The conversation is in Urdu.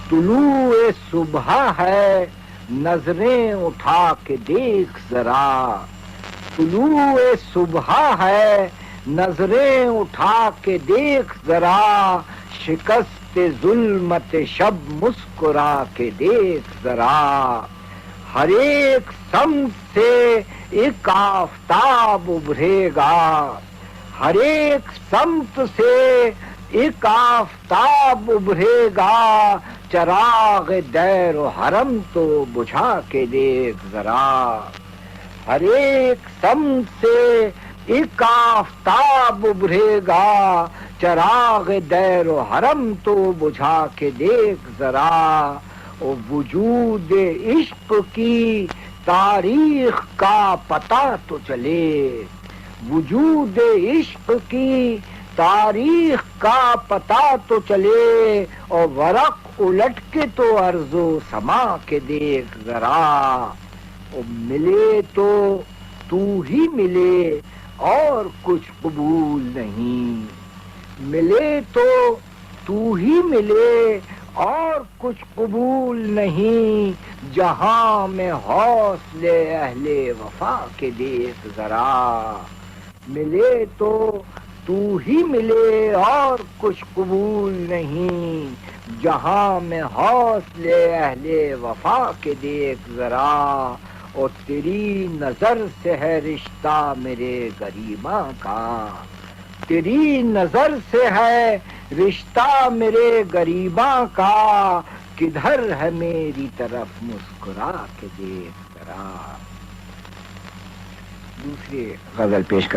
طلوع صبح ہے نظریں اٹھا کے دیکھ ذرا، طلوع صبح ہے نظریں اٹھا کے دیکھ ذرا، شکست ظلمت شب مسکرا کے دیکھ ذرا، ہر ایک سمت سے ایک آفتاب ابھرے گا، ہر ایک سمت سے ایک آفتاب ابھرے گا، چراغ دیر و حرم تو بجھا کے دیکھ ذرا، ہر ایک سمت سے ایک آفتاب ابھرے گا، چراغ دیر و حرم تو بجھا کے دیکھ ذرا، او وجود عشق کی تاریخ کا پتہ تو چلے، وجود عشق کی تاریخ کا پتہ تو چلے، اور ورق الٹ کے تو ارض و سما کے دیکھ ذرا، او ملے تو تو ہی ملے اور کچھ قبول نہیں، ملے تو تو ہی ملے اور کچھ قبول نہیں، جہاں میں حوصلے اہل وفا کے دیکھ ذرا، ملے تو تو ہی ملے اور کچھ قبول نہیں، جہاں میں حوصلے اہل وفا کے دیکھ ذرا، اور تیری نظر سے ہے رشتہ میرے گریباں کا، تیری نظر سے ہے رشتہ میرے گریباں کا، کدھر ہے میری طرف مسکرا کے دیکھ ذرا۔ دوسری غزل پیش کر